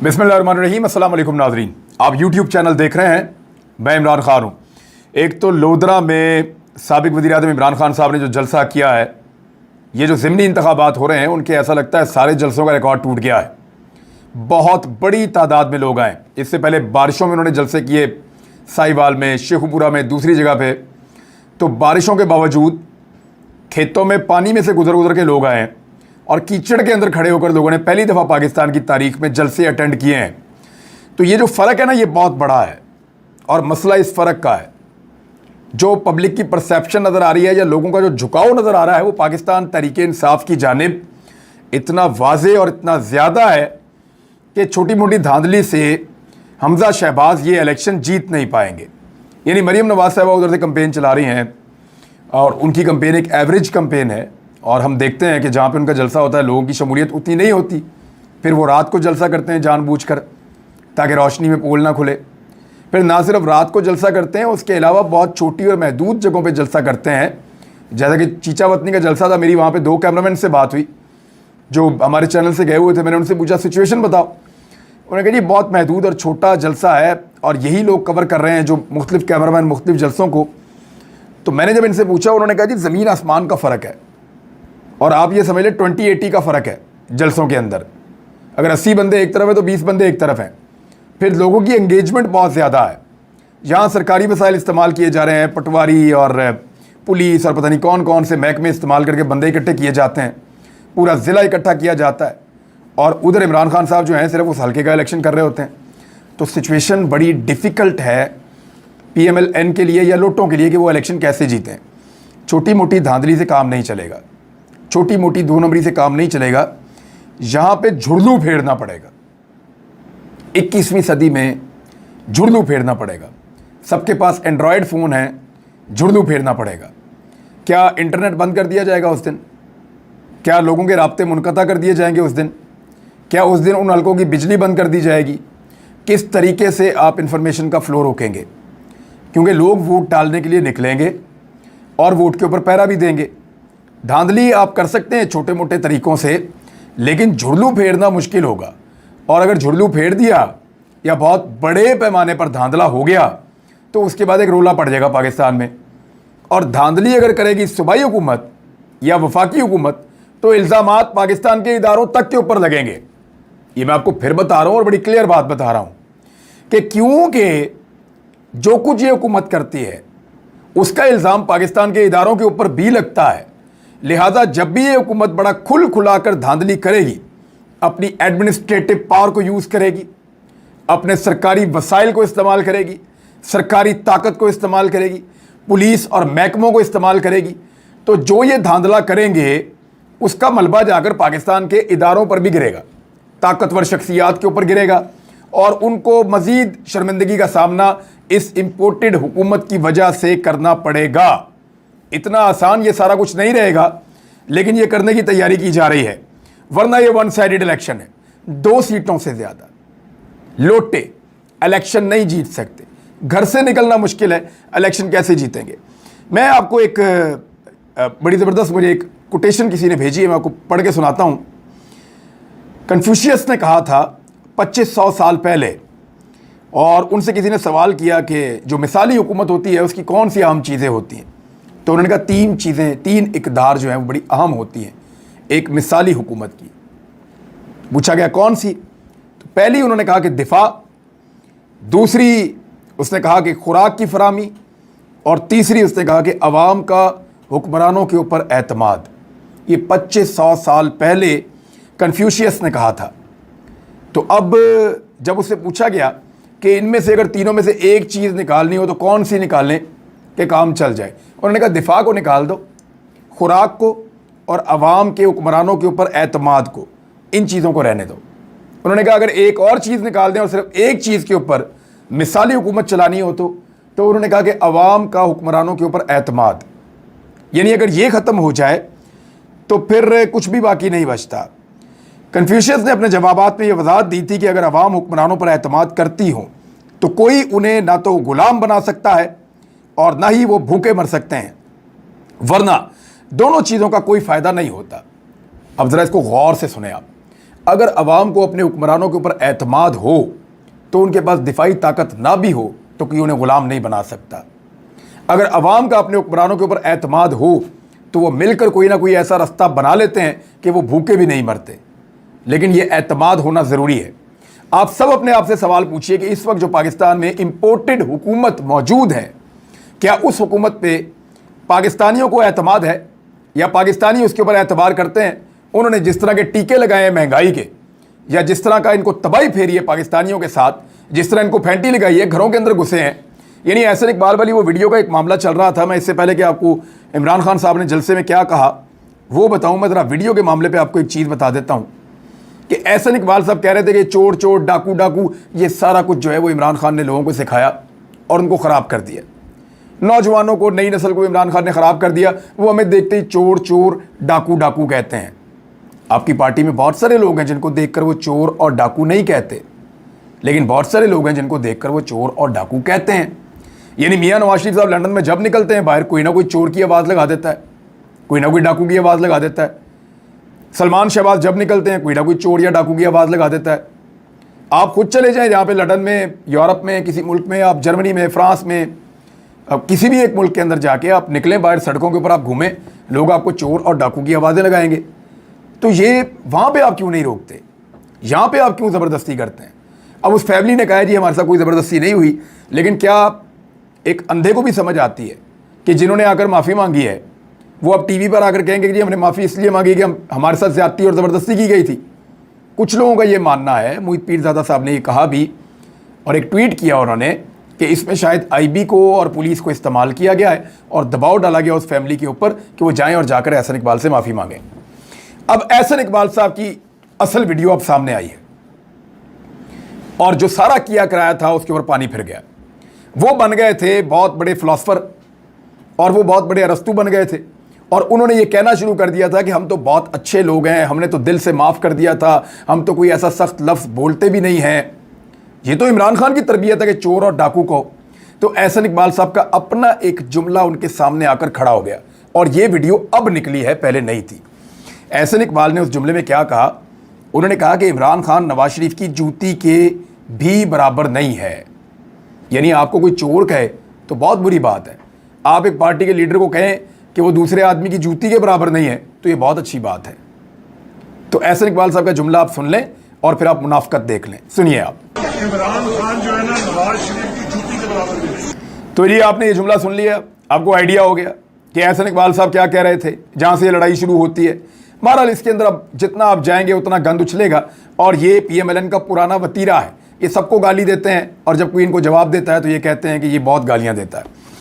बिस्मिल्लाहिर्रहमानिर्रहीम। अस्सलाम वालेकुम नाज़रीन, आप यूट्यूब चैनल देख रहे हैं। मैं इमरान खान हूँ। एक तो लोधरा में साबिक वज़ीर-ए-आज़म इमरान खान साहब ने जो जलसा किया है, ये जो ज़िमनी इंतखाबात हो रहे हैं उनके ऐसा लगता है सारे जलसों का रिकॉर्ड टूट गया है। बहुत बड़ी तादाद में लोग आए। इससे पहले बारिशों में उन्होंने जलसे किए, साहिवाल में, शेखुपुरा में, दूसरी जगह पे। तो बारिशों के बावजूद खेतों में पानी में से गुजर के लोग आए और कीचड़ के अंदर खड़े होकर लोगों ने पहली दफ़ा पाकिस्तान की तारीख में जलसे अटेंड किए हैं। तो ये जो फ़र्क है ना, ये बहुत बड़ा है और मसला इस फ़र्क का है। जो पब्लिक की परसेप्शन नज़र आ रही है या लोगों का जो झुकाव नज़र आ रहा है, वो पाकिस्तान तहरीक-ए-इंसाफ की जानिब इतना वाज़े और इतना ज़्यादा है कि छोटी मोटी धांधली से हमज़ा शहबाज ये इलेक्शन जीत नहीं पाएंगे। यानी मरीम नवाज़ साहबा उधर से कंपेन चला रही हैं और उनकी कंपेन एक एवरेज कंपेन है। और हम देखते हैं कि जहाँ पे उनका जलसा होता है लोगों की शमूलियत उतनी नहीं होती। फिर वो रात को जलसा करते हैं जानबूझकर ताकि रोशनी में पोल ना खुले। फिर ना सिर्फ रात को जलसा करते हैं, उसके अलावा बहुत छोटी और महदूद जगहों पे जलसा करते हैं। जैसा कि चीचावतनी का जलसा था, मेरी वहाँ पे 2 कैमरामैन से बात हुई जो हमारे चैनल से गए हुए थे। मैंने उनसे पूछा सिचुएशन बताओ। उन्होंने कहा जी बहुत महदूद और छोटा जलसा है और यही लोग कवर कर रहे हैं, जो मुख्तलिफ कैमरामैन मुख्तलिफ जलसों को। तो मैंने जब इनसे पूछा, उन्होंने कहा जी ज़मीन आसमान का फ़र्क है और आप ये समझ लें 20-80 का फ़र्क है जलसों के अंदर। अगर 80 बंदे एक तरफ है तो 20 बंदे एक तरफ हैं। फिर लोगों की एंगेजमेंट बहुत ज़्यादा है। यहाँ सरकारी वसाइल इस्तेमाल किए जा रहे हैं, पटवारी और पुलिस और पता नहीं कौन कौन से महकमे इस्तेमाल करके बंदे इकट्ठे किए जाते हैं, पूरा ज़िला इकट्ठा किया जाता है। और उधर इमरान खान साहब जो हैं सिर्फ उस हल्के का इलेक्शन कर रहे होते हैं। तो सिचुएशन बड़ी डिफ़िकल्ट है PMLN के लिए या लोटों के लिए कि वो इलेक्शन कैसे जीतें। छोटी मोटी धांधली से काम नहीं चलेगा, छोटी मोटी 2 नंबरी से काम नहीं चलेगा। यहाँ पे झुर्लू फेरना पड़ेगा। 21वीं सदी में झुर्लू फेरना पड़ेगा। सबके पास एंड्रॉयड फ़ोन है, झुर्लू फेरना पड़ेगा। क्या इंटरनेट बंद कर दिया जाएगा उस दिन? क्या लोगों के राब्ते मुनक़ता कर दिए जाएंगे उस दिन? क्या उस दिन उन हलकों की बिजली बंद कर दी जाएगी? किस तरीके से आप इंफॉर्मेशन का फ़्लो रोकेंगे? क्योंकि लोग वोट डालने के लिए निकलेंगे और वोट के ऊपर पहरा भी देंगे। धांधली आप कर सकते हैं छोटे मोटे तरीक़ों से, लेकिन झुर्लू फेरना मुश्किल होगा। और अगर झुर्लू फेर दिया या बहुत बड़े पैमाने पर धांधला हो गया तो उसके बाद एक रोला पड़ जाएगा पाकिस्तान में। और धांधली अगर करेगी सूबाई हुकूमत या वफाकी हुकूमत तो इल्ज़ामात पाकिस्तान के इदारों तक के ऊपर लगेंगे। ये मैं आपको फिर बता रहा हूँ और बड़ी क्लियर बात बता रहा हूँ कि क्योंकि जो कुछ ये हुकूमत करती है उसका इल्ज़ाम पाकिस्तान के इदारों के ऊपर भी लगता है। लिहाजा जब भी ये हुकूमत बड़ा खुल खुलाकर धांधली करेगी, अपनी एडमिनिस्ट्रेटिव पावर को यूज़ करेगी, अपने सरकारी वसाइल को इस्तेमाल करेगी, सरकारी ताकत को इस्तेमाल करेगी, पुलिस और महकमों को इस्तेमाल करेगी, तो जो ये धांधला करेंगे उसका मलबा जाकर पाकिस्तान के इदारों पर भी गिरेगा, ताकतवर शख्सियात के ऊपर गिरेगा और उनको मज़ीद शर्मिंदगी का सामना इस इम्पोर्टेड हुकूमत की वजह से करना पड़ेगा। इतना आसान ये सारा कुछ नहीं रहेगा, लेकिन ये करने की तैयारी की जा रही है। वरना ये 1 साइडेड इलेक्शन है। 2 सीटों से ज़्यादा लोटे इलेक्शन नहीं जीत सकते। घर से निकलना मुश्किल है, इलेक्शन कैसे जीतेंगे? मैं आपको एक बड़ी ज़बरदस्त मुझे एक कोटेशन किसी ने भेजी है, मैं आपको पढ़ के सुनाता हूँ। कन्फ्यूशियस ने कहा था 2500 साल पहले, और उनसे किसी ने सवाल किया कि जो मिसाली हुकूमत होती है उसकी कौन सी अहम चीज़ें होती हैं। तो उन्होंने कहा 3 चीज़ें, 3 इक़दार जो हैं वो बड़ी अहम होती हैं एक मिसाली हुकूमत की। पूछा गया कौन सी? तो पहली उन्होंने कहा कि दिफा, दूसरी उसने कहा कि खुराक की फराहमी, और तीसरी उसने कहा कि अवाम का हुक्मरानों के ऊपर एतमाद। ये 2500 साल पहले कन्फ्यूशियस ने कहा था। तो अब जब उससे पूछा गया कि इनमें से अगर तीनों में से एक चीज़ निकालनी हो तो कौन सी निकालें कि काम चल जाए, उन्होंने कहा दिफा को निकाल दो, खुराक को और अवाम के हुक्मरानों के ऊपर एतमाद को, इन चीज़ों को रहने दो। उन्होंने कहा अगर एक और चीज़ निकाल दें और सिर्फ एक चीज़ के ऊपर मिसाली हुकूमत चलानी हो तो उन्होंने कहा कि अवाम का हुक्मरानों के ऊपर एतमाद। यानी अगर ये ख़त्म हो जाए तो फिर कुछ भी बाकी नहीं बचता। कन्फ्यूशियस ने अपने जवाबात में ये वजाहत दी थी कि अगर अवाम हुक्मरानों पर एतमाद करती हो तो कोई उन्हें ना तो गुलाम बना सकता है और ना ही वो भूखे मर सकते हैं, वरना दोनों चीज़ों का कोई फ़ायदा नहीं होता। अब ज़रा इसको गौर से सुने आप। अगर अवाम को अपने हुक्मरानों के ऊपर एतमाद हो तो उनके पास दिफाई ताकत ना भी हो तो कोई उन्हें ग़ुलाम नहीं बना सकता। अगर अवाम का अपने हुक्मरानों के ऊपर एतमाद हो तो वो मिलकर कोई ना कोई ऐसा रास्ता बना लेते हैं कि वो भूखे भी नहीं मरते। लेकिन ये एतमाद होना ज़रूरी है। आप सब अपने आप से सवाल पूछिए कि इस वक्त जो पाकिस्तान में इम्पोर्टेड हुकूमत मौजूद है, क्या उस हुकूमत पे पाकिस्तानियों को एतमाद है या पाकिस्तानी उसके ऊपर एतबार करते हैं? उन्होंने जिस तरह के टीके लगाए हैं महंगाई के, या जिस तरह का इनको तबाही फेरी है पाकिस्तानियों के साथ, जिस तरह इनको फैंटी लगाई है, घरों के अंदर घुसे हैं। यानी एहसन इकबाल वाली वो वीडियो का एक मामला चल रहा था। मैं इससे पहले कि आपको इमरान खान साहब ने जलसे में क्या कहा वो बताऊं, मैं ज़रा वीडियो के मामले पे आपको एक चीज़ बता देता हूं कि एहसन इकबाल साहब कह रहे थे कि चोर चोर, डाकू डाकू, ये सारा कुछ जो है वो इमरान खान ने लोगों को सिखाया और उनको ख़राब कर दिया। नौजवानों को, नई नस्ल को इमरान खान ने ख़राब कर दिया। वो हमें देखते ही चोर चोर, डाकू डाकू कहते हैं। आपकी पार्टी में बहुत सारे लोग हैं जिनको देखकर वो चोर और डाकू नहीं कहते, लेकिन बहुत सारे लोग हैं जिनको देखकर वो चोर और डाकू कहते हैं। यानी मियां नवाज शरीफ साहब लंदन में जब निकलते हैं बाहर, कोई ना कोई चोर की आवाज़ लगा देता है, कोई ना कोई डाकू की आवाज़ लगा देता है। सलमान शहबाज जब निकलते हैं कोई ना कोई चोर या डाकू की आवाज़ लगा देता है। आप खुद चले जाएं जहाँ पे लंदन में, यूरोप में, किसी मुल्क में, आप जर्मनी में, फ्रांस में, अब किसी भी एक मुल्क के अंदर जाके आप निकलें बाहर, सड़कों के ऊपर आप घूमें, लोग आपको चोर और डाकू की आवाज़ें लगाएंगे। तो ये वहाँ पे आप क्यों नहीं रोकते? यहाँ पे आप क्यों ज़बरदस्ती करते हैं? अब उस फैमिली ने कहा जी हमारे साथ कोई ज़बरदस्ती नहीं हुई, लेकिन क्या एक अंधे को भी समझ आती है कि जिन्होंने आकर माफ़ी मांगी है वो अब टीवी पर आकर कहेंगे कि जी हमने माफ़ी इसलिए मांगी कि हमारे साथ ज़्यादती और ज़बरदस्ती की गई थी? कुछ लोगों का ये मानना है, मोहित पीरज़ादा साहब ने ये कहा भी और एक ट्वीट किया उन्होंने कि इसमें शायद आईबी को और पुलिस को इस्तेमाल किया गया है और दबाव डाला गया उस फैमिली के ऊपर कि वो जाएं और जाकर एहसन इकबाल से माफ़ी मांगें। अब एहसन इकबाल साहब की असल वीडियो अब सामने आई है और जो सारा किया कराया था उसके ऊपर पानी फिर गया। वो बन गए थे बहुत बड़े फ़िलासफ़र और वो बहुत बड़े अरस्तू बन गए थे और उन्होंने ये कहना शुरू कर दिया था कि हम तो बहुत अच्छे लोग हैं, हमने तो दिल से माफ़ कर दिया था, हम तो कोई ऐसा सख्त लफ्ज़ बोलते भी नहीं हैं। ये तो इमरान खान की तरबियत है कि चोर और डाकू को। तो एहसन इकबाल साहब का अपना एक जुमला उनके सामने आकर खड़ा हो गया और ये वीडियो अब निकली है, पहले नहीं थी। एहसन इकबाल ने उस जुमले में क्या कहा? उन्होंने कहा कि इमरान खान नवाज शरीफ की जूती के भी बराबर नहीं है। यानी आपको कोई चोर कहे तो बहुत बुरी बात है, आप एक पार्टी के लीडर को कहें कि वो दूसरे आदमी की जूती के बराबर नहीं है तो ये बहुत अच्छी बात है। तो एहसन इकबाल साहब का जुमला आप सुन लें और फिर आप मुनाफकत देख लें। सुनिए आप। इमरान खान जो है ना नवाज शरीफ की जूती के बराबर नहीं। तो ये आपने ये जुमला सुन लिया, आपको आइडिया हो गया कि एहसन इकबाल साहब क्या कह रहे थे, जहाँ से ये लड़ाई शुरू होती है। बहरहाल इसके अंदर अब जितना आप जाएंगे उतना गंद उछलेगा और ये PMLN का पुराना वतीरा है। ये सबको गाली देते हैं और जब कोई इनको जवाब देता है तो ये कहते हैं कि ये बहुत गालियाँ देता है।